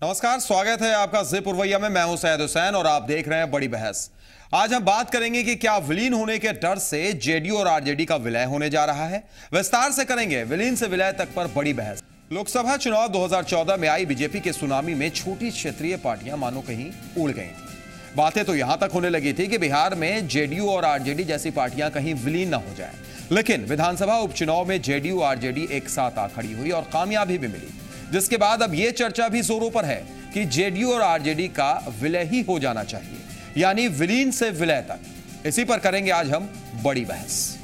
नमस्कार, स्वागत है आपका ज़े पुरवैया में। मैं हूं सैयद हुसैन और आप देख रहे हैं बड़ी बहस। आज हम बात करेंगे कि क्या विलीन होने के डर से जेडीयू और आरजेडी का विलय होने जा रहा है। विस्तार से करेंगे विलीन से विलय तक पर बड़ी बहस। लोकसभा चुनाव 2014 में आई बीजेपी के सुनामी में छोटी क्षेत्रीय पार्टियां मानो कहीं उड़ गई थी। बातें तो यहां तक होने लगी थी कि बिहार में जेडीयू और आरजेडी जैसी पार्टियां कहीं विलीन न हो जाए। लेकिन विधानसभा उपचुनाव में जेडीयू आरजेडी एक साथ आ खड़ी हुई और कामयाबी भी मिली, जिसके बाद अब यह चर्चा भी जोरों पर है कि जेडीयू और आरजेडी का विलय ही हो जाना चाहिए, यानी विलीन से विलय तक। इसी पर करेंगे आज हम बड़ी बहस।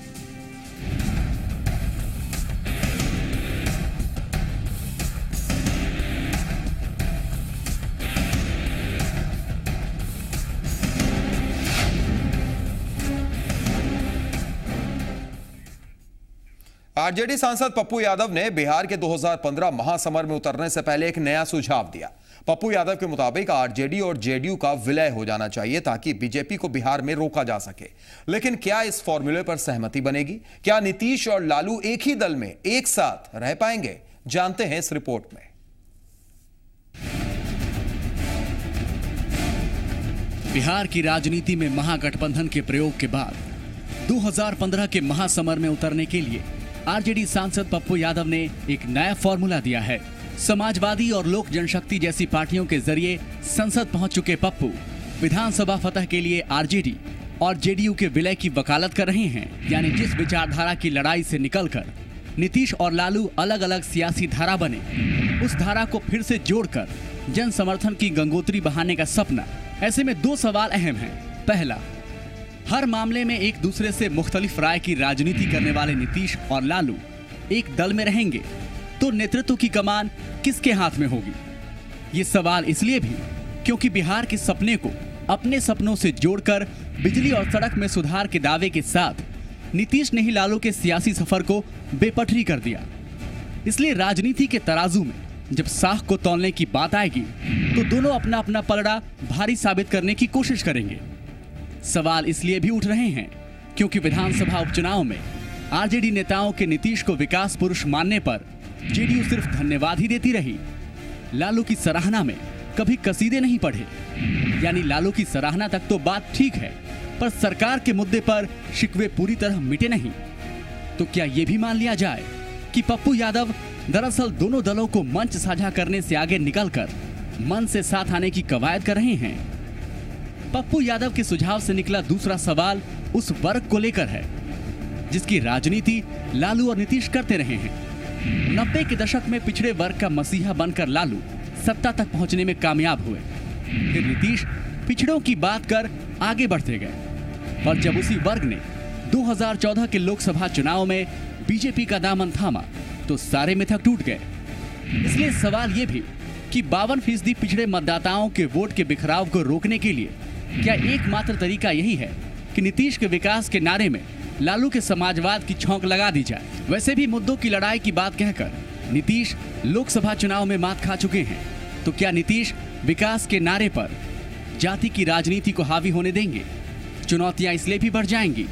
आरजेडी सांसद पप्पू यादव ने बिहार के 2015 महासमर में उतरने से पहले एक नया सुझाव दिया। पप्पू यादव के मुताबिक आरजेडी और जेडीयू का विलय हो जाना चाहिए ताकि बीजेपी को बिहार में रोका जा सके। लेकिन क्या इस फॉर्मूले पर सहमति बनेगी? क्या नीतीश और लालू एक ही दल में एक साथ रह पाएंगे? जानते हैं इस रिपोर्ट में। बिहार की राजनीति में महागठबंधन के प्रयोग के बाद 2015 के महासमर में उतरने के लिए आरजेडी सांसद पप्पू यादव ने एक नया फॉर्मूला दिया है। समाजवादी और लोक जनशक्ति जैसी पार्टियों के जरिए संसद पहुंच चुके पप्पू विधानसभा फतह के लिए आरजेडी और जेडीयू के विलय की वकालत कर रहे हैं। यानी जिस विचारधारा की लड़ाई से निकलकर नीतीश और लालू अलग अलग सियासी धारा बने, उस धारा को फिर से जोड़कर जन समर्थन की गंगोत्री बहाने का सपना। ऐसे में दो सवाल अहम हैं। पहला, हर मामले में एक दूसरे से मुख्तलिफ राय की राजनीति करने वाले नीतीश और लालू एक दल में रहेंगे तो नेतृत्व की कमान किसके हाथ में होगी? ये सवाल इसलिए भी क्योंकि बिहार के सपने को अपने सपनों से जोड़कर बिजली और सड़क में सुधार के दावे के साथ नीतीश ने ही लालू के सियासी सफर को बेपटरी कर दिया। इसलिए राजनीति के तराजू में जब साख को तौलने की बात आएगी तो दोनों अपना अपना पलड़ा भारी साबित करने की कोशिश करेंगे। सवाल इसलिए भी उठ रहे हैं क्योंकि विधानसभा उपचुनाव में आरजेडी नेताओं के नीतीश को विकास पुरुष मानने पर जेडीयू सिर्फ धन्यवाद ही देती रही। लालू की सराहना में कभी कसीदे नहीं पढ़े। यानी लालू की सराहना तक तो बात ठीक है, पर सरकार के मुद्दे पर शिकवे पूरी तरह मिटे नहीं। तो क्या यह भी मान लिया जाए कि पप्पू यादव दरअसल दोनों दलों को मंच साझा करने से आगे निकलकर मन से साथ आने की कवायद कर रहे हैं? पप्पू यादव के सुझाव से निकला दूसरा सवाल उस वर्ग को लेकर है जिसकी राजनीति लालू और नीतीश करते रहे हैं। 90 के दशक में पिछड़े वर्ग का मसीहा बनकर लालू सत्ता तक पहुंचने में कामयाब हुए। फिर नीतीश पिछड़ों की बात कर आगे बढ़ते गए, पर जब उसी वर्ग ने 2014 के लोकसभा चुनाव में बीजेपी का दामन थामा तो सारे मिथक टूट गए। इसलिए सवाल यह भी कि 52% पिछड़े मतदाताओं के वोट के बिखराव को रोकने के लिए क्या एकमात्र तरीका यही है कि नीतीश के विकास के नारे में लालू के समाजवाद की छौंक लगा दी जाए? वैसे भी मुद्दों की लड़ाई की बात कहकर नीतीश लोकसभा चुनाव में मात खा चुके हैं, तो क्या नीतीश विकास के नारे पर जाति की राजनीति को हावी होने देंगे? चुनौतियां इसलिए भी बढ़ जाएंगी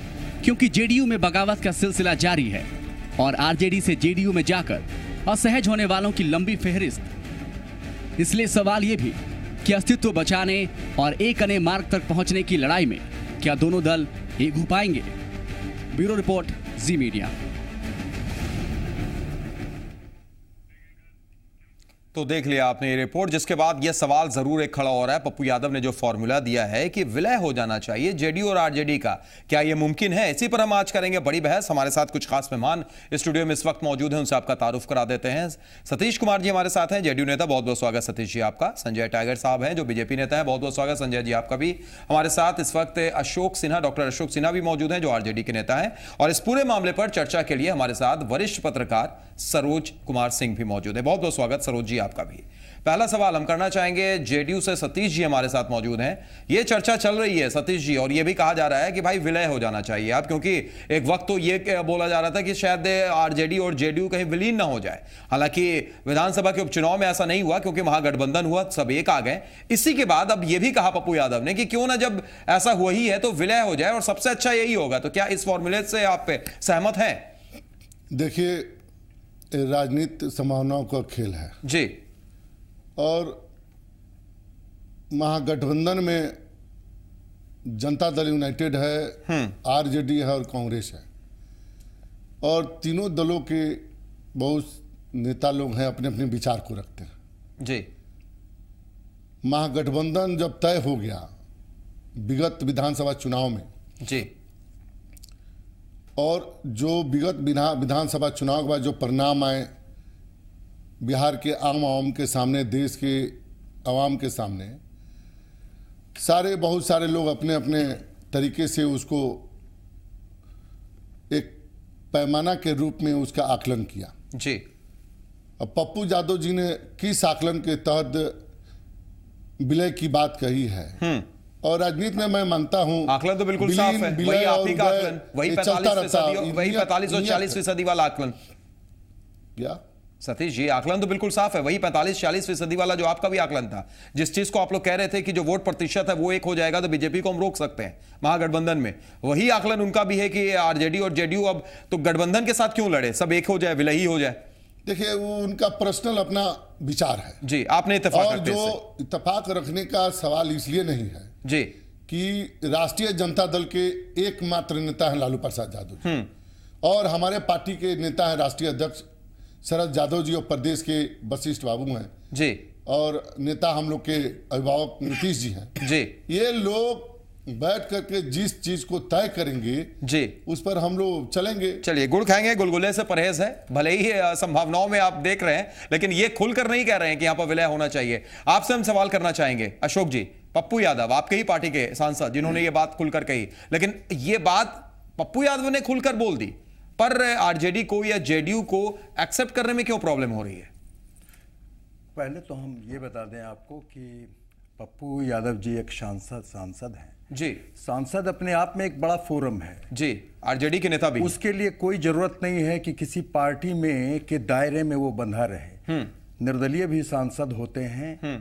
क्योंकि जेडीयू में बगावत का सिलसिला जारी है और आरजेडी से जेडीयू में जाकर असहज होने वालों की लंबी फहरिस्त। इसलिए सवाल यह भी कि अस्तित्व बचाने और एक अने मार्ग तक पहुंचने की लड़ाई में क्या दोनों दल एक हो पाएंगे? ब्यूरो रिपोर्ट, जी मीडिया। तो देख लिया आपने ये रिपोर्ट, जिसके बाद यह सवाल जरूर एक खड़ा हो रहा है। पप्पू यादव ने जो फॉर्मूला दिया है कि विलय हो जाना चाहिए जेडीयू और आरजेडी का, क्या यह मुमकिन है? इसी पर हम आज करेंगे बड़ी बहस। हमारे साथ कुछ खास मेहमान स्टूडियो में इस वक्त मौजूद हैं, उनसे आपका तारुफ करा देते हैं। सतीश कुमार जी हमारे साथ हैं, जेडीयू नेता, बहुत बहुत स्वागत सतीश जी आपका। संजय टाइगर साहब हैं जो बीजेपी नेता है, बहुत बहुत स्वागत संजय जी आपका भी। हमारे साथ इस वक्त अशोक सिन्हा, डॉक्टर अशोक सिन्हा भी मौजूद हैं जो आरजेडी के नेता हैं। और इस पूरे मामले पर चर्चा के लिए हमारे साथ वरिष्ठ पत्रकार सरोज कुमार सिंह भी मौजूद है। बहुत बहुत स्वागत सरोज जी आपका भी। पहला सवाल हम करना चाहेंगे जेडीयू से, सतीश जी हमारे साथ मौजूद हैं। ये चर्चा चल रही है सतीश जी, और ये भी कहा जा रहा है कि भाई विलय हो जाना चाहिए अब, क्योंकि एक वक्त तो ये बोला जा रहा था कि शायद आरजेडी और जेडीयू कहीं विलीन ना हो जाए। हालांकि विधानसभा के उपचुनाव में ऐसा नहीं हुआ क्योंकि महागठबंधन हुआ, सब एक आ गए। इसी के बाद अब यह भी कहा पप्पू यादव ने कि क्यों ना जब ऐसा हुआ ही है तो विलय हो जाए और सबसे अच्छा यही होगा। तो क्या इस फॉर्मूले से आप सहमत हैं? देखिए, राजनीति संभावनाओं का खेल है जी, और महागठबंधन में जनता दल यूनाइटेड है, आरजेडी है और कांग्रेस है, और तीनों दलों के बहुत नेता लोग हैं, अपने अपने विचार को रखते हैं जी। महागठबंधन जब तय हो गया विगत विधानसभा चुनाव में जी, और जो विगत विधानसभा चुनाव के बाद जो परिणाम आए बिहार के आम आवाम के सामने, देश के आवाम के सामने, बहुत सारे लोग अपने अपने तरीके से उसको एक पैमाना के रूप में उसका आकलन किया जी। अब पप्पू यादव जी ने किस आकलन के तहत विलय की बात कही है, और राजनीति में मैं मानता हूं आकलन तो बिल्कुल साफ है, वही आप ही का आकलन, वही 45 और 40% वाला आकलन। क्या सतीश जी, आकलन तो बिल्कुल साफ है, वही 45-40% वाला जो आपका भी आकलन था। जिस चीज को आप लोग कह रहे थे कि जो वोट प्रतिशत है वो एक हो जाएगा तो बीजेपी को हम रोक सकते हैं महागठबंधन में, वही आकलन उनका भी है कि आरजेडी और जेडीयू अब तो गठबंधन के साथ क्यों लड़े, सब एक हो जाए, विलय ही हो जाए। देखिए, वो उनका पर्सनल अपना विचार है जी, आपने इत्तेफाक और जो इत्तेफाक रखने का सवाल इसलिए नहीं है जी कि राष्ट्रीय जनता दल के एकमात्र नेता हैं लालू प्रसाद यादव और हमारे पार्टी के नेता हैं राष्ट्रीय अध्यक्ष शरद यादव जी और प्रदेश के वशिष्ठ बाबू हैं जी, और नेता हम लोग के अभिभावक नीतीश जी हैं जी। ये लोग बैठ करके जिस चीज को तय करेंगे जी उस पर हम लोग चलेंगे। चलिए, गुड़ खाएंगे, गुलगुले से परहेज है, भले ही संभावनाओं में आप देख रहे हैं, लेकिन ये खुलकर नहीं कह रहे हैं कि यहां पर विलय होना चाहिए। आपसे हम सवाल करना चाहेंगे अशोक जी, पप्पू यादव आपके ही पार्टी के सांसद जिन्होंने ये बात खुलकर कही, लेकिन ये बात पप्पू यादव ने खुलकर बोल दी, पर आरजेडी को या जेडीयू को एक्सेप्ट करने में क्यों प्रॉब्लम हो रही है? पहले तो हम ये बता दें आपको कि पप्पू यादव जी एक सांसद हैं जी। सांसद अपने आप में एक बड़ा फोरम है जी, आरजेडी के नेता भी। उसके लिए कोई जरूरत नहीं है कि किसी पार्टी में के दायरे में वो बंधा रहे। निर्दलीय भी सांसद होते हैं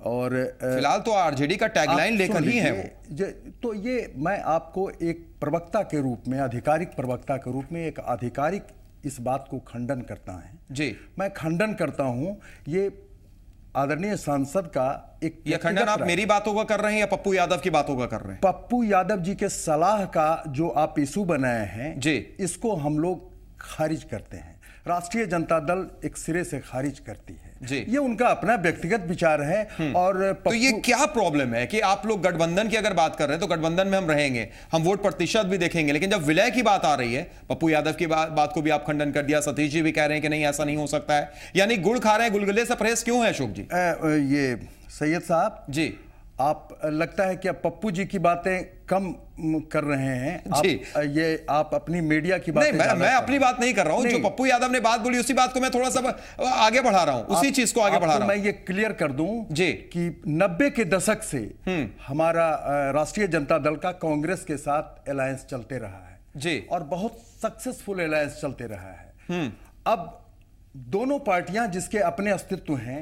और फिलहाल तो आरजेडी का टैगलाइन लेकर ही है वो। तो ये मैं आपको एक प्रवक्ता के रूप में, आधिकारिक प्रवक्ता के रूप में एक आधिकारिक इस बात को खंडन करता है जी। मैं खंडन करता हूं ये आदरणीय सांसद का एक। ये खंडन आप मेरी बातों का कर रहे हैं या पप्पू यादव की बातों का कर रहे हैं? पप्पू यादव जी के सलाह का जो आप इशू बनाए हैं जी, इसको हम लोग खारिज करते हैं। राष्ट्रीय जनता दल एक सिरे से खारिज करती है जी। ये उनका अपना व्यक्तिगत विचार है। और तो ये क्या प्रॉब्लम है कि आप लोग गठबंधन की अगर बात कर रहे हैं तो गठबंधन में हम रहेंगे, हम वोट प्रतिशत भी देखेंगे, लेकिन जब विलय की बात आ रही है, पप्पू यादव की बात को भी आप खंडन कर दिया, सतीश जी भी कह रहे हैं कि नहीं ऐसा नहीं हो सकता है, यानी गुड़ खा रहे हैं, गुलगुले से परहेज क्यों है अशोक जी? ये सैयद साहब जी, आप लगता है कि आप पप्पू जी की बातें कम कर रहे हैं जी। आप अपनी मीडिया की बातें नहीं, मैं अपनी बात नहीं कर रहा हूं, जो पप्पू यादव ने बात बोली उसी बात को मैं थोड़ा सा आगे बढ़ा रहा हूं, उसी चीज को आगे बढ़ा रहा हूं। मैं ये क्लियर कर दूं जी कि 90 के दशक से हमारा राष्ट्रीय जनता दल का कांग्रेस के साथ अलायंस चलते रहा है जी, और बहुत सक्सेसफुल अलायंस चलते रहा है। अब दोनों पार्टियां जिसके अपने अस्तित्व हैं,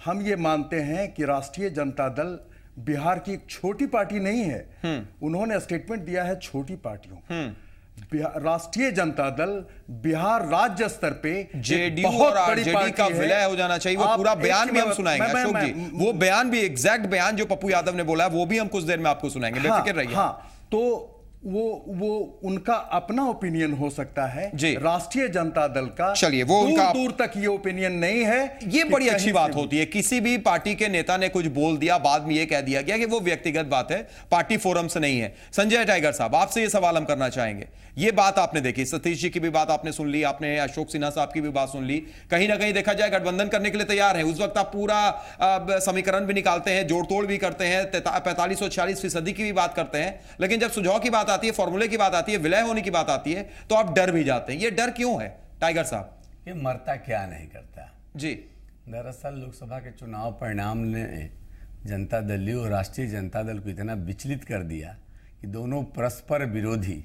हम ये मानते हैं कि राष्ट्रीय जनता दल बिहार की एक छोटी पार्टी नहीं है। उन्होंने स्टेटमेंट दिया है छोटी पार्टियों। राष्ट्रीय जनता दल बिहार राज्य स्तर पे जेडीयू और आरजेडी का विलय हो जाना चाहिए, वो पूरा बयान भी हम सुनाएंगे अशोक जी, वो बयान भी, एग्जैक्ट बयान जो पप्पू यादव ने बोला है वो भी हम कुछ देर में आपको सुनाएंगे, बेफिक्र रहिए। तो वो उनका अपना ओपिनियन हो सकता है जी। राष्ट्रीय जनता दल का चलिए, वो उनका दूर तक ये ओपिनियन नहीं है। ये बड़ी अच्छी बात होती है, किसी भी पार्टी के नेता ने कुछ बोल दिया, बाद में ये कह दिया गया कि वो व्यक्तिगत बात है, पार्टी फोरम से नहीं है। संजय टाइगर साहब, आपसे ये सवाल हम करना चाहेंगे, ये बात आपने देखी, सतीश जी की भी बात आपने सुन ली, आपने अशोक सिन्हा साहब की भी बात सुन ली, कहीं ना कहीं देखा जाए गठबंधन करने के लिए तैयार है, उस वक्त आप पूरा समीकरण भी निकालते हैं, जोड़ तोड़ भी करते हैं, 45 और 40% की भी बात करते हैं, लेकिन जब सुझाव की बात आती है, फॉर्मूले की बात आती है, विलय होने की बात आती है, तो आप डर भी जाते हैं। ये डर क्यों है टाइगर साहब? ये मरता क्या नहीं करता जी। दरअसल लोकसभा के चुनाव परिणाम ने जनता दल और राष्ट्रीय जनता दल को इतना विचलित कर दिया कि दोनों परस्पर विरोधी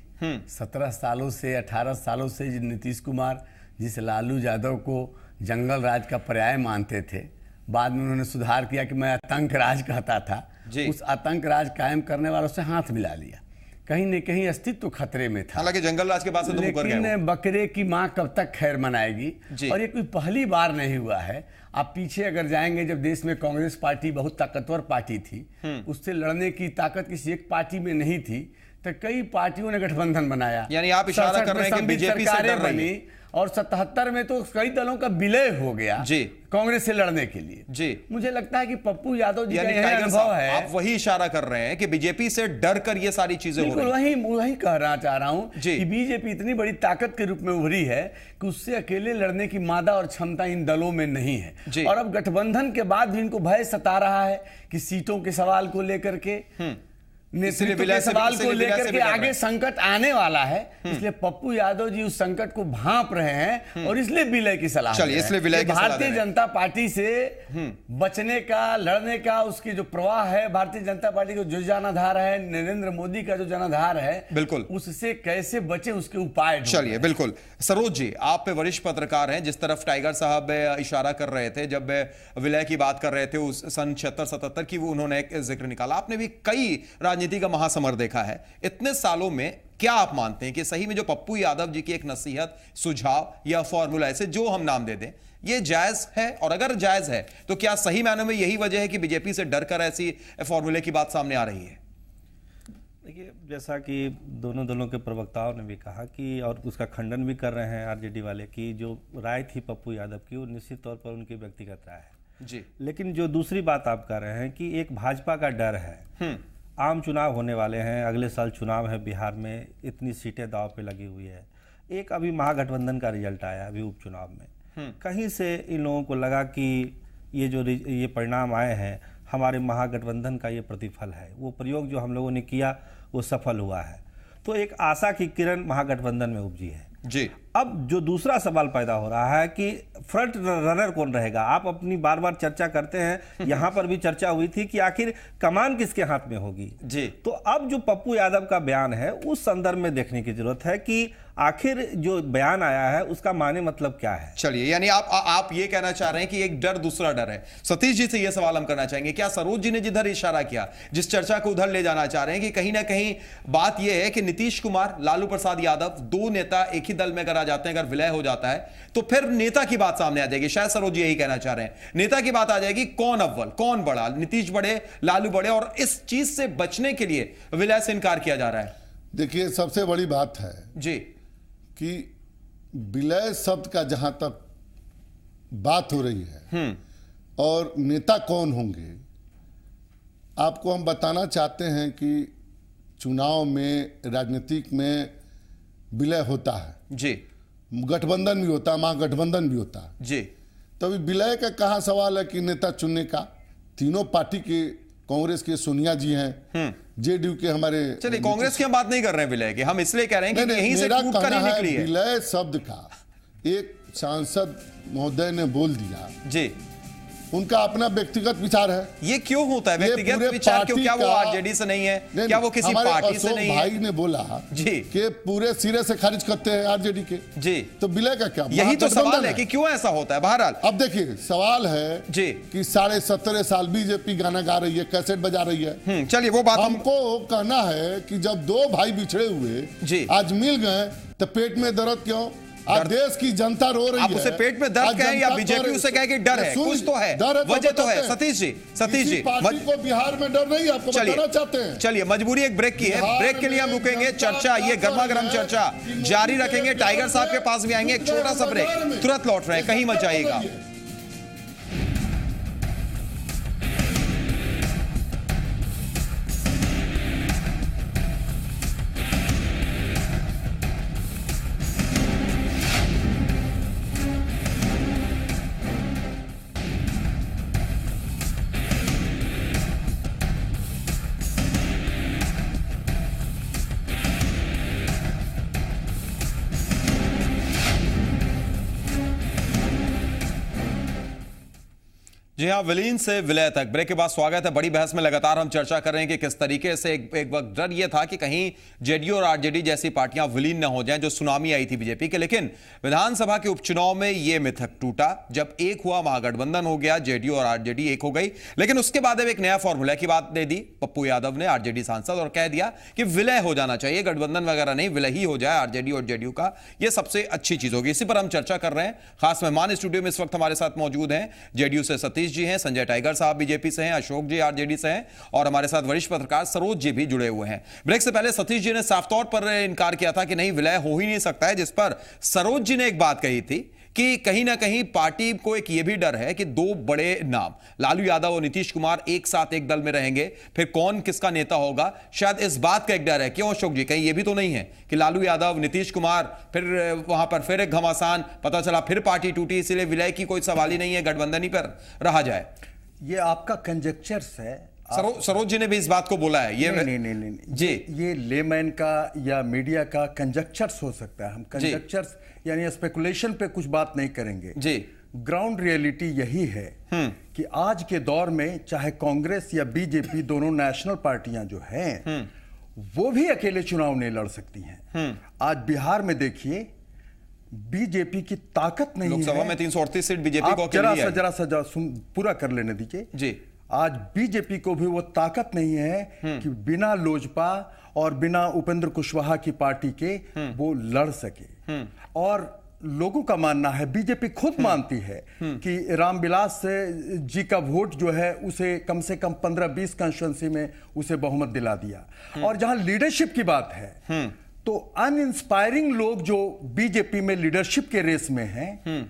17 सालों से 18 सालों से नीतीश कुमार जिस लालू यादव को जंगल राज का पर्याय मानते थे, बाद में उन्होंने सुधार किया कि मैं आतंक राज कहता था, उस आतंक राज कायम करने वालों से हाथ मिला लिया। कहीं न कहीं अस्तित्व खतरे में था। हालांकि जंगल राज के बाद से तो मुकर गए लेकिन बकरे की माँ कब तक खैर मनाएगी, और ये कोई पहली बार नहीं हुआ है। आप पीछे अगर जाएंगे, जब देश में कांग्रेस पार्टी बहुत ताकतवर पार्टी थी, उससे लड़ने की ताकत किसी एक पार्टी में नहीं थी, तो कई पार्टियों ने गठबंधन बनाया। यानी आप इशारा कर रहे हैं कि बीजेपी से डर रही है। और 77 में तो कई दलों का विलय हो गया जी कांग्रेस से लड़ने के लिए। जी मुझे लगता है कि पप्पू यादव जी का यानी यह टाइगर अनुभव साहब, है। आप वही इशारा कर रहे हैं कि बीजेपी से डर कर ये सारी चीजें हो रही हैं। वही कहना चाह रहा हूं जी। कि बीजेपी इतनी बड़ी ताकत के रूप में उभरी है कि उससे अकेले लड़ने की मादा और क्षमता इन दलों में नहीं है। और अब गठबंधन के बाद भी इनको भय सता रहा है कि सीटों के सवाल को लेकर के, नेतृत्व के सवाल को लेकर के आगे संकट आने वाला है। इसलिए पप्पू यादव जी उस संकट को भांप रहे हैं और इसलिए विलय की सलाह दे रहे हैं। भारतीय जनता पार्टी से बचने का, लड़ने का, उसकी जो प्रवाह है, भारतीय जनता पार्टी को जो जनाधार है, नरेंद्र मोदी का जो जनाधार है, बिल्कुल उससे कैसे बचे उसके उपाय। चलिए बिल्कुल। सरोज जी, आप पे वरिष्ठ पत्रकार हैं, जिस तरफ टाइगर साहब इशारा कर रहे थे जब विलय की बात कर रहे थे उस सन 76-77 की, वो उन्होंने एक जिक्र निकाला। आपने भी कई राजनीति का महासमर देखा है इतने सालों में। क्या आप मानते हैं कि सही में जो पप्पू यादव जी की एक नसीहत, सुझाव या फॉर्मूला, ऐसे जो हम नाम दे दें, ये जायज है? और अगर जायज है तो क्या सही मायनों में यही वजह है कि बीजेपी से डर कर ऐसी फॉर्मूले की बात सामने आ रही है? देखिए, जैसा कि दोनों दलों के प्रवक्ताओं ने भी कहा कि, और उसका खंडन भी कर रहे हैं आरजेडी वाले, की जो राय थी पप्पू यादव की, वो निश्चित तौर पर उनकी व्यक्तिगत राय है जी। लेकिन जो दूसरी बात आप कह रहे हैं कि एक भाजपा का डर है, आम चुनाव होने वाले हैं, अगले साल चुनाव है बिहार में, इतनी सीटें दांव पे लगी हुई है। एक अभी महागठबंधन का रिजल्ट आया अभी उपचुनाव में, कहीं से इन लोगों को लगा कि ये परिणाम आए हैं, हमारे महागठबंधन का ये प्रतिफल है, वो प्रयोग जो हम लोगों ने किया वो सफल हुआ है। तो एक आशा की किरण महागठबंधन में उपजी है जी। अब जो दूसरा सवाल पैदा हो रहा है कि फ्रंट रनर कौन रहेगा। आप अपनी बार बार चर्चा करते हैं, यहां पर भी चर्चा हुई थी कि आखिर कमान किसके हाथ में होगी जी। तो अब जो पप्पू यादव का बयान है उस संदर्भ में देखने की जरूरत है कि आखिर जो बयान आया है उसका माने मतलब क्या है। चलिए, यानी आप ये कहना चाह रहे हैं कि एक डर दूसरा डर है। सतीश जी से यह सवाल हम करना चाहेंगे, क्या सरोज जी ने जिधर इशारा किया, जिस चर्चा को उधर ले जाना चाह रहे हैं कि कहीं ना कहीं बात यह है कि नीतीश कुमार, लालू प्रसाद यादव, दो नेता एक ही दल में अगर आ जाते हैं, अगर विलय हो जाता है तो फिर नेता की बात सामने आ जाएगी। शायद सरोज जी यही कहना चाह रहे हैं, नेता की बात आ जाएगी, कौन अव्वल, कौन बड़ा, नीतीश बड़े, लालू बड़े, और इस चीज से बचने के लिए विलय से इनकार किया जा रहा है। देखिए, सबसे बड़ी बात है जी कि विलय शब्द का जहां तक बात हो रही है और नेता कौन होंगे, आपको हम बताना चाहते हैं कि चुनाव में, राजनीतिक में विलय होता है जी, गठबंधन भी होता है, महागठबंधन भी होता है जी। तो अभी विलय का कहाँ सवाल है कि नेता चुनने का। तीनों पार्टी के, कांग्रेस के सोनिया जी हैं, जेडीयू के हमारे, चलिए कांग्रेस की हम बात नहीं कर रहे हैं विलय की, हम इसलिए कह रहे हैं कि यहीं से टूट कर ही निकली है। विलय शब्द का एक सांसद महोदय ने बोल दिया जी, उनका अपना व्यक्तिगत विचार है। ये क्यों होता है व्यक्तिगत विचार? क्यों? क्या वो आरजेडी से नहीं है? क्या वो किसी पार्टी से नहीं है? भाई ने बोला जी कि पूरे सिरे से खारिज करते हैं आरजेडी के जी, तो विलय का क्या? यही तो सवाल है कि क्यों ऐसा होता है। बहरहाल अब देखिए, सवाल है जी कि 17.5 साल बीजेपी गाना गा रही है, कैसेट बजा रही है। चलिए वो बात हमको कहना है कि जब दो भाई बिछड़े हुए जी आज मिल गए तो पेट में दर्द क्यों? आज देश की जनता रो रही है। आप उसे पेट में दर्द कहें या बीजेपी उसे कहे कि डर है, कुछ तो है, वजह तो है। सतीश जी पार्टी को बिहार में डर नहीं, आपको बताना चाहते हैं। चलिए, मजबूरी एक ब्रेक की है, ब्रेक के लिए हम रुकेंगे। चर्चा, ये गर्मा गर्म चर्चा जारी रखेंगे। टाइगर साहब के पास भी आएंगे, एक छोटा सा ब्रेक, तुरंत लौट रहे हैं, कहीं मत जाइएगा। जी हाँ, विलीन से विलय तक। ब्रेक के बाद स्वागत है। बड़ी बहस में लगातार हम चर्चा कर रहे हैं कि किस तरीके से एक वक्त डर यह था कि कहीं जेडीयू और आरजेडी जैसी पार्टियां विलीन न हो जाएं, जो सुनामी आई थी बीजेपी के। लेकिन विधानसभा के उपचुनाव में यह मिथक टूटा जब एक हुआ, महागठबंधन हो गया, जेडीयू और आरजेडी एक हो गई। लेकिन उसके बाद अब एक नया फॉर्मूला की बात दे दी पप्पू यादव ने, आरजेडी सांसद, और कह दिया कि विलय हो जाना चाहिए, गठबंधन वगैरह नहीं, विलय ही हो जाए आरजेडी और जेडीयू का, यह सबसे अच्छी चीज होगी। इसी पर हम चर्चा कर रहे हैं। खास मेहमान स्टूडियो में इस वक्त हमारे साथ मौजूद हैं। जेडीयू से सतीश जी हैं, संजय टाइगर साहब बीजेपी से हैं, अशोक जी आरजेडी से हैं, और हमारे साथ वरिष्ठ पत्रकार सरोज जी भी जुड़े हुए हैं। ब्रेक से पहले सतीश जी ने साफ तौर पर इनकार किया था कि नहीं, विलय हो ही नहीं सकता है, जिस पर सरोज जी ने एक बात कही थी कि कहीं ना कहीं पार्टी को एक ये भी डर है कि दो बड़े नाम लालू यादव और नीतीश कुमार एक साथ एक दल में रहेंगे, फिर कौन किसका नेता होगा, शायद इस बात का एक डर है। क्यों अशोक जी, कहीं ये भी तो नहीं है कि लालू यादव, नीतीश कुमार, फिर वहां पर फिर एक घमासान, पता चला फिर पार्टी टूटी, इसलिए विलय की कोई सवाल ही नहीं है, गठबंधन ही पर रहा जाए? ये आपका कंजेक्चर्स है। सरोज जी ने भी इस बात को बोला है। ये नहीं जी, ये लेमैन का या मीडिया का कंजेक्चर्स हो सकता है। हम कंजेक्चर्स यानी स्पेकुलेशन पे कुछ बात नहीं करेंगे जी। ग्राउंड रियलिटी यही है कि आज के दौर में चाहे कांग्रेस या बीजेपी, दोनों नेशनल पार्टियां जो हैं वो भी अकेले चुनाव नहीं लड़ सकती हैं। आज बिहार में देखिए, बीजेपी की ताकत नहीं है। लोकसभा में 338 सीट बीजेपी को अकेली है। जरा सा पूरा कर लेने दीजिए जी। आज बीजेपी को भी वो ताकत नहीं है कि बिना लोजपा और बिना उपेंद्र कुशवाहा की पार्टी के वो लड़ सके। और लोगों का मानना है, बीजेपी खुद मानती है कि रामविलास जी का वोट जो है उसे कम से कम 15-20 कॉन्स्टिट्यूएंसी में उसे बहुमत दिला दिया। और जहां लीडरशिप की बात है तो अनइंस्पायरिंग लोग जो बीजेपी में लीडरशिप के रेस में हैं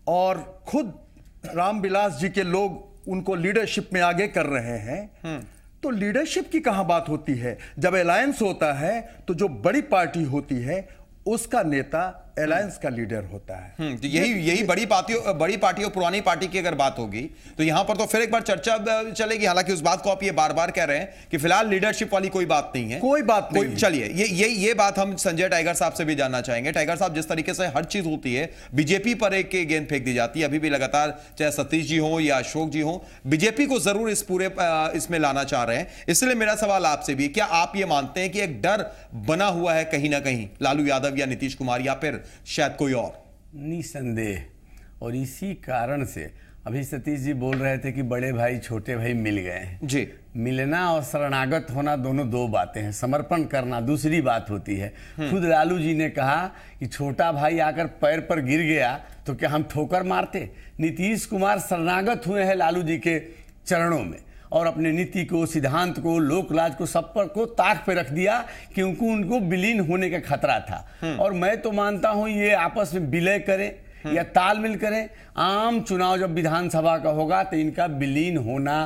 और खुद रामविलास जी के लोग उनको लीडरशिप में आगे कर रहे हैं, तो लीडरशिप की कहां बात होती है? जब अलायंस होता है तो जो बड़ी पार्टी होती है उसका नेता अलायंस का लीडर होता है। तो यही बड़ी पार्टी और पुरानी पार्टी की अगर बात होगी तो यहां पर तो फिर एक बार चर्चा चलेगी। हालांकि उस बात को आप ये बार बार कह रहे हैं कि फिलहाल लीडरशिप वाली कोई बात नहीं है, कोई बात नहीं। चलिए ये बात हम संजय टाइगर साहब से भी जानना चाहेंगे। टाइगर साहब, जिस तरीके से हर चीज होती है बीजेपी पर एक गेंद फेंक दी जाती है, अभी भी लगातार, चाहे सतीश जी हो या अशोक जी हो, बीजेपी को जरूर इस पूरे इसमें लाना चाह रहे हैं। इसलिए मेरा सवाल आपसे भी, क्या आप ये मानते हैं कि एक डर बना हुआ है कहीं ना कहीं लालू यादव या नीतीश कुमार या फिर शायद कोई और? निसंदेह। और इसी कारण से अभी सतीश जी बोल रहे थे कि बड़े भाई छोटे भाई मिल गए हैं जी। मिलना और शरणागत होना दोनों दो बातें हैं। समर्पण करना दूसरी बात होती है। खुद लालू जी ने कहा कि छोटा भाई आकर पैर पर गिर गया तो क्या हम ठोकर मारते? नीतीश कुमार शरणागत हुए हैं लालू जी के चरणों में और अपने नीति को, सिद्धांत को, लोकलाज को, सब पर को ताक पे रख दिया क्योंकि उनको विलीन होने का खतरा था। और मैं तो मानता हूं ये आपस में विलय करें या तालमेल करें। आम चुनाव जब विधानसभा का होगा तो इनका विलीन होना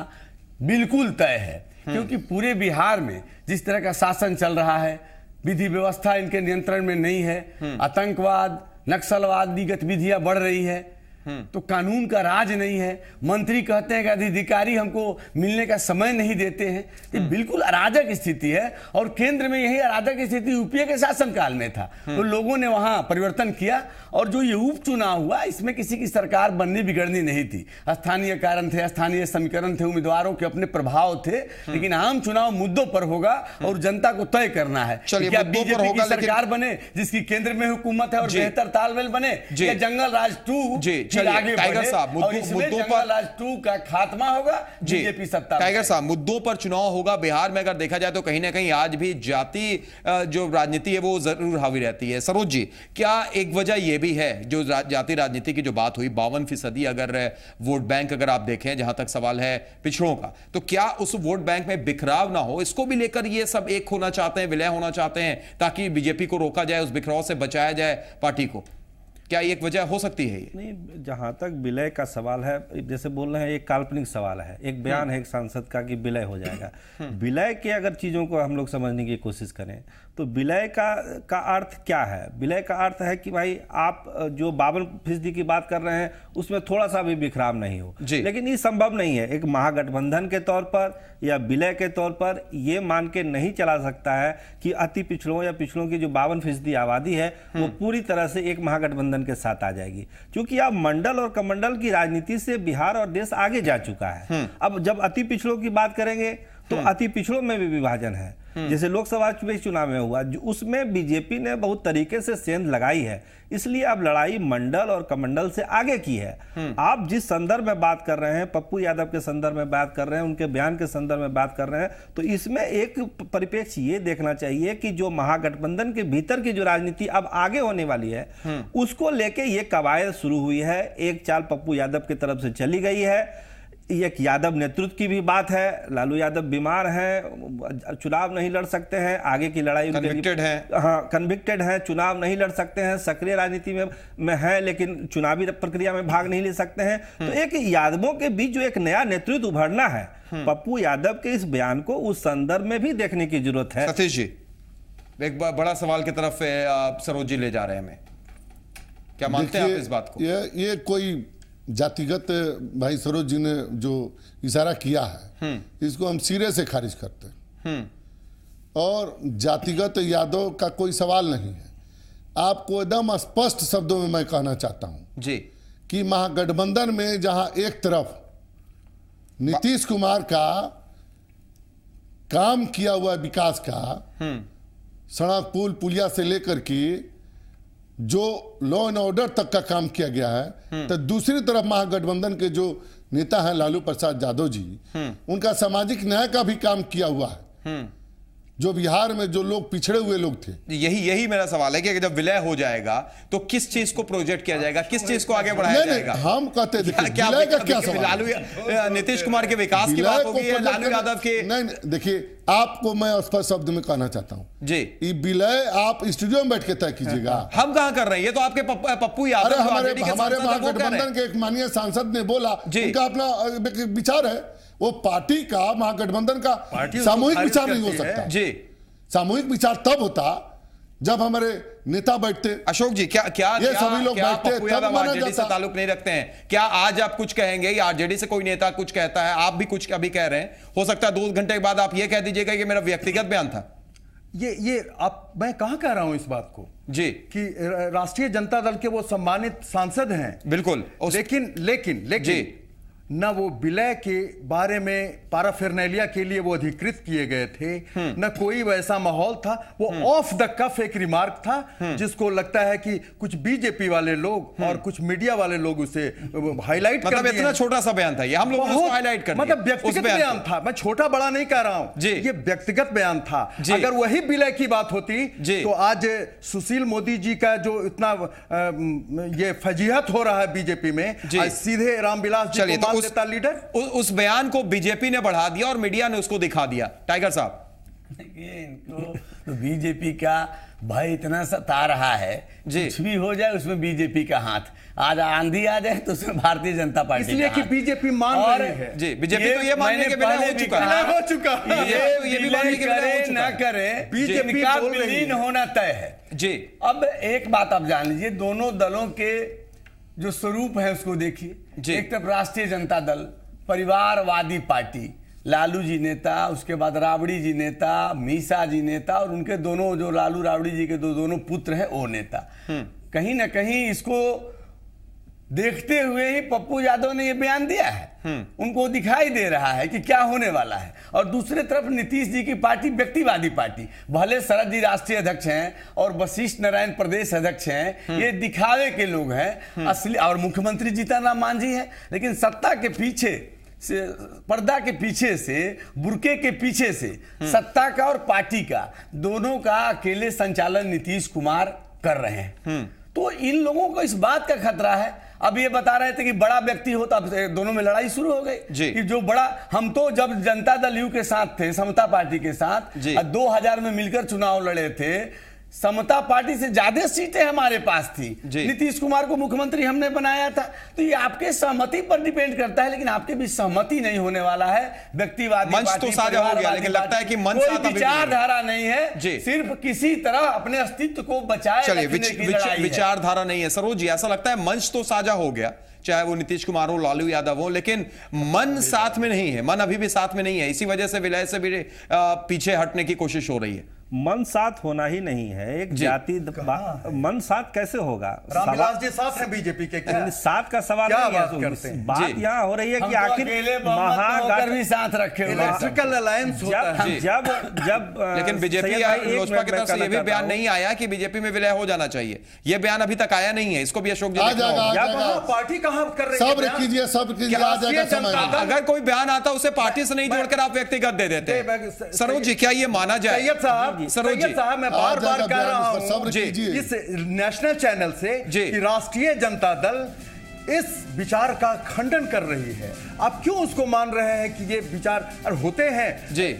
बिल्कुल तय है, क्योंकि पूरे बिहार में जिस तरह का शासन चल रहा है, विधि व्यवस्था इनके नियंत्रण में नहीं है, आतंकवाद, नक्सलवाद की गतिविधियां बढ़ रही है, तो कानून का राज नहीं है। मंत्री कहते हैं कि अधिकारी हमको मिलने का समय नहीं देते हैं। ये बिल्कुल अराजक स्थिति है और केंद्र में यही अराजक स्थिति यूपीए के शासनकाल में था। तो लोगों ने वहां परिवर्तन किया और जो ये उपचुनाव हुआ इसमें किसी की सरकार बननी बिगड़नी नहीं थी। स्थानीय कारण थे, स्थानीय समीकरण थे, उम्मीदवारों के अपने प्रभाव थे, लेकिन आम चुनाव मुद्दों पर होगा और जनता को तय करना है। क्या बीजेपी की सरकार बने जिसकी केंद्र में हुकूमत है और बेहतर तालमेल बने, या जंगल राज 2 टाइगर साहब, मुद्दों पर का खात्मा होगा, बीजेपी सत्ता। टाइगर साहब, मुद्दों पर चुनाव होगा। बिहार में अगर देखा जाए तो कहीं ना कहीं आज भी जाति जो राजनीति है वो जरूर हावी रहती है। सरोज जी, क्या एक वजह यह भी है जो जाति राजनीति की जो बात हुई, 52% अगर वोट बैंक अगर आप देखें, जहां तक सवाल है पिछड़ों का, तो क्या उस वोट बैंक में बिखराव ना हो, इसको भी लेकर ये सब एक होना चाहते हैं, विलय होना चाहते हैं, ताकि बीजेपी को रोका जाए, उस बिखराव से बचाया जाए पार्टी को? क्या एक वजह हो सकती है ये? नहीं, जहां तक विलय का सवाल है, जैसे बोल रहे हैं, एक काल्पनिक सवाल है, एक बयान है एक सांसद का कि विलय हो जाएगा। विलय के अगर चीजों को हम लोग समझने की कोशिश करें तो विलय का अर्थ क्या है? विलय का अर्थ है कि भाई आप जो 52% की बात कर रहे हैं उसमें थोड़ा सा भी बिखराव नहीं हो, लेकिन ये संभव नहीं है। एक महागठबंधन के तौर पर या विलय के तौर पर ये मान के नहीं चला सकता है कि अति पिछड़ों या पिछड़ों की जो 52% आबादी है वो पूरी तरह से एक महागठबंधन गठबंधन के साथ आ जाएगी, क्योंकि अब मंडल और कमंडल की राजनीति से बिहार और देश आगे जा चुका है। अब जब अति पिछड़ों की बात करेंगे तो अति पिछड़ों में भी विभाजन है। जैसे लोकसभा चुनाव में हुआ, उसमें बीजेपी ने बहुत तरीके से सेंध लगाई है, इसलिए अब लड़ाई मंडल और कमंडल से आगे की है। आप जिस संदर्भ में बात कर रहे हैं, पप्पू यादव के संदर्भ में बात कर रहे हैं, उनके बयान के संदर्भ में बात कर रहे हैं, तो इसमें एक परिप्रेक्ष्य ये देखना चाहिए कि जो महागठबंधन के भीतर की जो राजनीति अब आगे होने वाली है, उसको लेके ये कवायद शुरू हुई है। एक चाल पप्पू यादव की तरफ से चली गई है, एक यादव नेतृत्व की भी बात है। लालू यादव बीमार हैं, चुनाव नहीं लड़ सकते हैं, आगे की लड़ाई कन्विक्टेड है, हाँ कन्विक्टेड है, चुनाव नहीं लड़ सकते हैं, सक्रिय राजनीति में है लेकिन चुनावी प्रक्रिया में भाग नहीं ले सकते हैं। तो एक यादवों के बीच जो एक नया नेतृत्व उभरना है, पप्पू यादव के इस बयान को उस संदर्भ में भी देखने की जरूरत है। सतीश जी, एक बड़ा सवाल की तरफ सरोज जी ले जा रहे हैं हमें, क्या मानते हैं आप इस बात को? ये कोई जातिगत, भाई सरोज जी ने जो इशारा किया है इसको हम सिरे से खारिज करते हैं, और जातिगत यादव का कोई सवाल नहीं है। आपको एकदम स्पष्ट शब्दों में मैं कहना चाहता हूं जी कि महागठबंधन में जहां एक तरफ नीतीश कुमार का काम किया हुआ विकास का, सड़क पुल पुलिया से लेकर के जो लॉ एंड ऑर्डर तक का काम किया गया है, तो दूसरी तरफ महागठबंधन के जो नेता हैं लालू प्रसाद यादव जी, उनका सामाजिक न्याय का भी काम किया हुआ है। जो बिहार में जो लोग पिछड़े हुए लोग थे, यही मेरा सवाल है कि जब विलय हो जाएगा तो किस चीज को प्रोजेक्ट किया जाएगा, किस चीज को आगे बढ़ाया जाएगा? हम कहते हैं क्या लालू नीतीश कुमार के विकास की बात होगी या लालू यादव के? नहीं, देखिए आपको मैं स्पष्ट शब्द में कहना चाहता हूं जी, ये विलय आप स्टूडियो में बैठ के तय कीजिएगा। हम कहां कर रहे हैं? ये तो आपके पप्पू यादव, हमारे महागठबंधन के एक माननीय सांसद ने बोला, उनका अपना विचार है, वो पार्टी का, महागठबंधन का सामूहिक विचार नहीं हो सकता जी। सामूहिक विचार तब होता जब हमारे नेता बैठते। अशोक जी, क्या ये सभी लोग बैठते पप्पू यादव आरजेडी से ताल्लुक नहीं रखते हैं? क्या आज आप कुछ कहेंगे या आरजेडी से कोई नेता कुछ कहता है, आप भी कुछ अभी कह रहे हैं, हो सकता है 2 घंटे के बाद आप ये कह दीजिएगा कि मेरा व्यक्तिगत बयान था? ये आप, मैं कहां कह रहा हूं इस बात को जी, कि राष्ट्रीय जनता दल के वो सम्मानित सांसद हैं, बिल्कुल, लेकिन न वो विलय के बारे में पैराफेरनेलिया के लिए वो अधिकृत किए गए थे, न कोई वैसा माहौल था। वो ऑफ द कफ एक रिमार्क था जिसको लगता है कि कुछ बीजेपी वाले लोग और कुछ मीडिया वाले लोग उसे हाईलाइट कर दिए। इतना छोटा सा बयान था ये, हम लोग उसको हाईलाइट कर दिया। मतलब व्यक्तिगत बयान था, मैं छोटा बड़ा नहीं कह रहा हूं, ये व्यक्तिगत बयान था। अगर वही विलय की बात होती तो आज सुशील मोदी जी का जो इतना ये फजीहत हो रहा है बीजेपी में, आज सीधे रामविलास जी को लीडर। उस बयान को बीजेपी ने बढ़ा दिया और मीडिया ने उसको दिखा दिया। टाइगर साहब, इनको तो बीजेपी का भय इतना सता रहा है, कुछ भी हो जाए उसमें बीजेपी का हाथ, आज आंधी आ जाए तो उसमें भारतीय जनता पार्टी, इसलिए कि बीजेपी मान रही है। जी, बीजेपी तो ये मानने के बिना हो चुका ये भी मानने के बिना न करे, बीजेपी का विलीन होना तय है जी। अब एक बात आप जान लीजिए, दोनों दलों के जो स्वरूप है उसको देखिए। एक तरफ राष्ट्रीय जनता दल परिवारवादी पार्टी, लालू जी नेता, उसके बाद राबड़ी जी नेता, मीसा जी नेता, और उनके दोनों जो लालू राबड़ी जी के दोनों पुत्र हैं वो नेता। कहीं ना कहीं इसको देखते हुए ही पप्पू यादव ने ये बयान दिया है, उनको दिखाई दे रहा है कि क्या होने वाला है। और दूसरी तरफ नीतीश जी की पार्टी व्यक्तिवादी पार्टी, भले शरद जी राष्ट्रीय अध्यक्ष हैं और वशिष्ठ नारायण प्रदेश अध्यक्ष हैं, ये दिखावे के लोग हैं असली, और मुख्यमंत्री जीतन राम मांझी है, लेकिन सत्ता के पीछे से, पर्दा के पीछे से, बुरके के पीछे से सत्ता का और पार्टी का दोनों का अकेले संचालन नीतीश कुमार कर रहे हैं। तो इन लोगों को इस बात का खतरा है। अब ये बता रहे थे कि बड़ा व्यक्ति हो, तो अब दोनों में लड़ाई शुरू हो गई कि जो बड़ा, हम तो जब जनता दल यू के साथ थे, समता पार्टी के साथ 2000 में मिलकर चुनाव लड़े थे, समता पार्टी से ज्यादा सीटें हमारे पास थी, नीतीश कुमार को मुख्यमंत्री हमने बनाया था। तो ये आपके सहमति पर डिपेंड करता है, लेकिन आपके भी सहमति नहीं होने वाला है। व्यक्तिवादी मंच तो साझा हो गया, लेकिन लगता है कि मंच कोई विचारधारा नहीं है, सिर्फ किसी तरह अपने अस्तित्व को बचाए रखने की लड़ाई है। विचारधारा नहीं है सरोज जी, ऐसा लगता है मंच तो साझा हो गया, चाहे वो नीतीश कुमार हो, लालू यादव हो, लेकिन मन साथ में नहीं है, मन अभी भी साथ में नहीं है। इसी वजह से विलय से भी पीछे हटने की कोशिश हो रही है। मन साथ होना ही नहीं है, एक जाति मन साथ कैसे होगा? रामविलास जी साथ हैं बीजेपी के, क्या साथ का सवाल क्या नहीं बात है। करते हैं? बात यहाँ हो रही है कि आखिर महागठबंधन भी साथ रखे हुए इलेक्ट्रिकल अलायंस होता है। जब लेकिन बीजेपी लोजपा की तरफ से ये भी बयान नहीं आया कि बीजेपी में विलय हो जाना चाहिए। ये बयान अभी तक आया नहीं है, इसको भी अशोक जी आ जाएगा। पार्टी कहाँ कर रही है? सब्र कीजिए, आ जाएगा समय। अगर कोई बयान आता उसे पार्टी से नहीं जोड़कर आप व्यक्तिगत दे देते हैं। सरोज जी, क्या ये माना जाए? सैयद साहब, मैं बार बार कह रहा हूं इस नेशनल चैनल से कि राष्ट्रीय जनता दल इस विचार का खंडन कर रही है। आप क्यों उसको मान रहे हैं कि ये विचार होते हैं?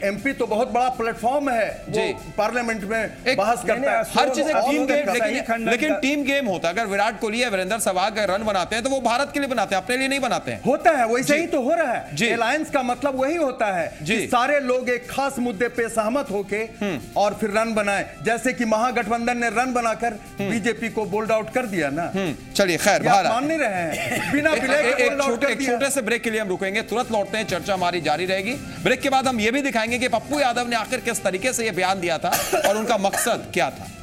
एमपी तो बहुत बड़ा प्लेटफॉर्म है, वो पार्लियामेंट में बहस करता है, हर चीज टीम गेम, लेकिन टीम गेम होता है। अगर विराट कोहली या वीरेंद्र सहवाग रन बनाते हैं तो वो भारत के लिए बनाते हैं, अपने लिए नहीं बनाते हैं। होता है वैसे ही तो हो रहा है। अलायंस का मतलब वही होता है कि सारे लोग एक खास मुद्दे पे सहमत होके और फिर रन बनाए, जैसे कि महागठबंधन ने रन बनाकर बीजेपी को बोल्ड आउट कर दिया ना। चलिए खैर, मान नहीं रहे हैं। बिना एक छोटे से ब्रेक के लिए हम रुकेंगे, तुरंत लौटते हैं, चर्चा हमारी जारी रहेगी। ब्रेक के बाद हम ये भी दिखाएंगे कि पप्पू यादव ने आखिर किस तरीके से ये बयान दिया था और उनका मकसद क्या था।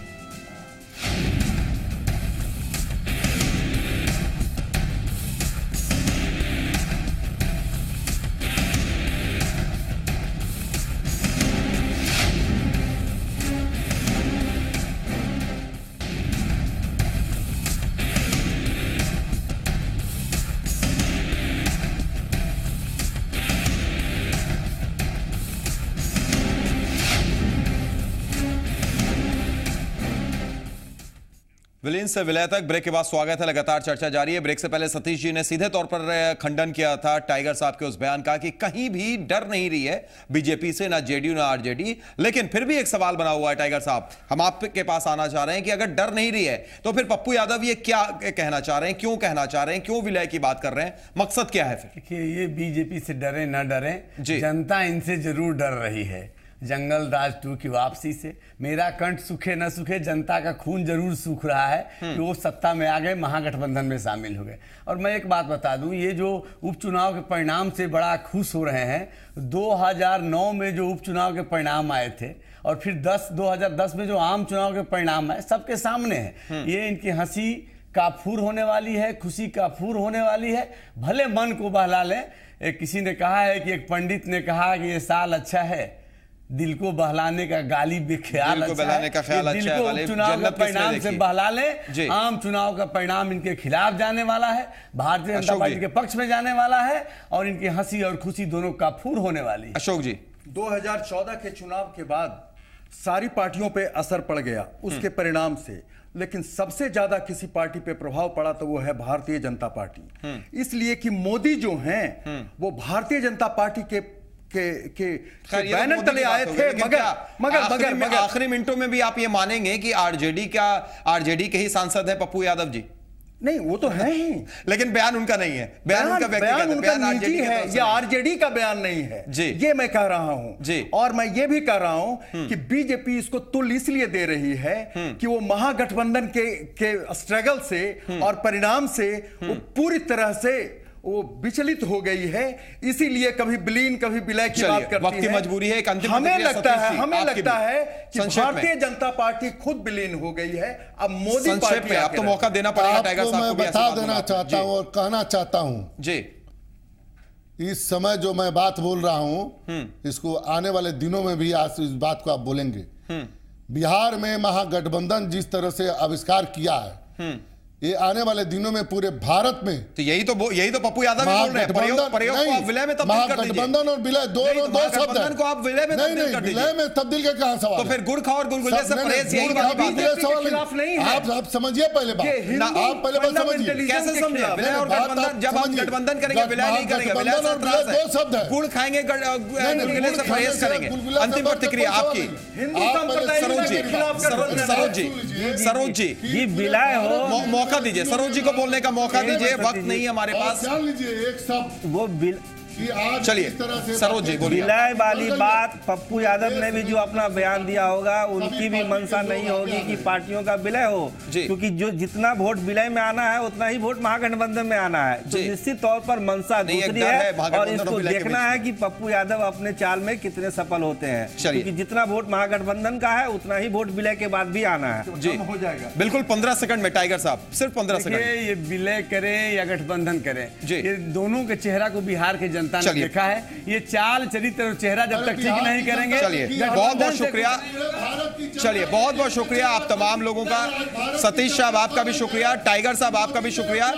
विलीन से विलय तक ब्रेक के बाद स्वागत है। लगातार चर्चा जारी है। ब्रेक से पहले सतीश जी ने सीधे तौर पर खंडन किया था टाइगर साहब के उस बयान का कि कहीं भी डर नहीं रही है बीजेपी से, ना जेडीयू ना आरजेडी। लेकिन फिर भी एक सवाल बना हुआ है टाइगर साहब, हम आपके पास आना चाह रहे हैं कि अगर डर नहीं रही है तो फिर पप्पू यादव ये क्या कहना चाह रहे हैं, क्यों कहना चाह रहे हैं, क्यों विलय की बात कर रहे हैं, मकसद क्या है? फिर देखिए, ये बीजेपी से डरे ना डरे, जनता इनसे जरूर डर रही है। जंगल राज 2 की वापसी से मेरा कंठ सूखे न सूखे, जनता का खून जरूर सूख रहा है कि वो सत्ता में आ गए, महागठबंधन में शामिल हो गए। और मैं एक बात बता दूं, ये जो उपचुनाव के परिणाम से बड़ा खुश हो रहे हैं, 2009 में जो उपचुनाव के परिणाम आए थे और फिर 2010 में जो आम चुनाव के परिणाम आए, सबके सामने है। ये इनकी हंसी का फूर होने वाली है, खुशी का फूर होने वाली है, भले मन को बहला लें। किसी ने कहा है कि एक पंडित ने कहा कि ये साल अच्छा है, दिल को बहलाने का गाली बेख्याल अच्छा है। दिल को चुनाव का परिणाम से बहला ले। आम चुनाव का परिणाम इनके खिलाफ जाने वाला है, भारतीय जनता पार्टी के पक्ष में जाने वाला है और इनकी हंसी और खुशी दोनों का फूर होने वाली है। अशोक जी, 2014 के चुनाव के बाद सारी पार्टियों पे असर पड़ गया उसके परिणाम से, लेकिन सबसे ज्यादा किसी पार्टी पे प्रभाव पड़ा तो वो है भारतीय जनता पार्टी। इसलिए कि मोदी जो हैं वो भारतीय जनता पार्टी के बैनर तले आए थे। मगर आखिरी मिनटों में भी आप ये मानेंगे कि आरजेडी के ही सांसद है पप्पू यादव जी? नहीं, वो तो है ही, लेकिन बयान उनका नहीं है। बयान उनका निजी है, ये आरजेडी का बयान नहीं है जी। ये मैं कह रहा हूं जी। और मैं ये भी कह रहा हूं कि बीजेपी इसको तुल इसलिए दे रही है कि वो महागठबंधन के स्ट्रगल से और परिणाम से वो पूरी तरह से वो विचलित हो गई है, इसीलिए कभी विलीन कभी विलय की बात करती है। वक्त की मजबूरी है। हमें लगता है कि भारतीय जनता पार्टी खुद विलीन हो गई है। अब मोदी पार्टी में अब तो मौका देना पड़ेगा टाइगर साहब को। मैं बता देना चाहता हूं और कहना चाहता हूं जी, इस समय जो मैं बात बोल रहा हूं इसको आने वाले दिनों में भी आज इस बात को आप बोलेंगे। बिहार में महागठबंधन जिस तरह से आविष्कार किया है, ये आने वाले दिनों में पूरे भारत में, तो यही तो पप्पू यादव बोल रहे हैं। प्रयोग को आप विलय में तब्दील कर दीजिए। महागठबंधन और विलय दो शब्द हैं। को आप विलय में तब्दील कर दीजिए। विलय में तब्दील का कहां सवाल? तो फिर गुरखा और गुलगुले से परहेज, यही खिलाफ नहीं है। आप समझिए पहले बात, आप पहले बात समझिए। कैसे समझे? विलय और गठबंधन, जब हम गठबंधन करेंगे विलय नहीं करेंगे। विलय से त्रास है, दो शब्द है। गुड़ खाएंगे, गुलगुले से परहेज करेंगे। अंतिम प्रतिक्रिया आपकी। सरोज जी, ये विलय हो, मौका दीजिए। सरोज जी को बोलने का मौका दीजिए, वक्त नहीं हमारे पास। जान लीजिए एक शब्द, वो कि आज चलिए इस तरह से सरोज जी बोलिए। विलय वाली बात पप्पू यादव ने भी जो अपना बयान दिया होगा, उनकी भी मंशा नहीं होगी कि पार्टियों का विलय हो, क्योंकि जो जितना वोट विलय में आना है उतना ही वोट महागठबंधन में आना है। तो निश्चित तौर पर मंशा दूसरी है और इसको देखना है कि पप्पू यादव अपने चाल में कितने सफल होते हैं, क्योंकि जितना वोट महागठबंधन का है उतना ही वोट विलय के बाद भी आना है। जी हो जाएगा। बिल्कुल 15 सेकंड में टाइगर साहब, सिर्फ 15 सेकंड। ये विलय करे या गठबंधन करे, ये दोनों के चेहरा को बिहार के जनता ने देखा है। ये चाल चरित्र और चेहरा जब तक ठीक नहीं करेंगे। चलिए बहुत बहुत शुक्रिया, चलिए बहुत बहुत शुक्रिया आप तमाम लोगों का। सतीश साहब आपका भी शुक्रिया, टाइगर साहब आपका भी शुक्रिया,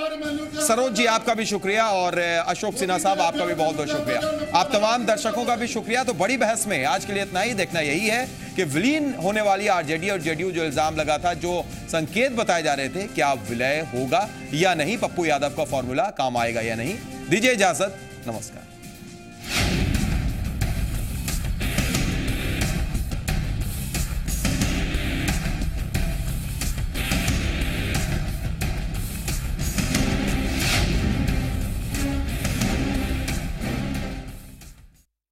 सरोज जी आपका भी शुक्रिया और अशोक सिन्हा साहब आपका भी बहुत बहुत शुक्रिया। आप तमाम दर्शकों का भी शुक्रिया। तो बड़ी बहस में आज के लिए इतना ही। देखना यही है कि विलीन होने वाली आरजेडी और जेडीयू जो इल्जाम लगा था, जो संकेत बताए जा रहे थे, क्या विलय होगा या नहीं, पप्पू यादव का फॉर्मूला काम आएगा या नहीं। दीजिए इजाजत, नमस्कार।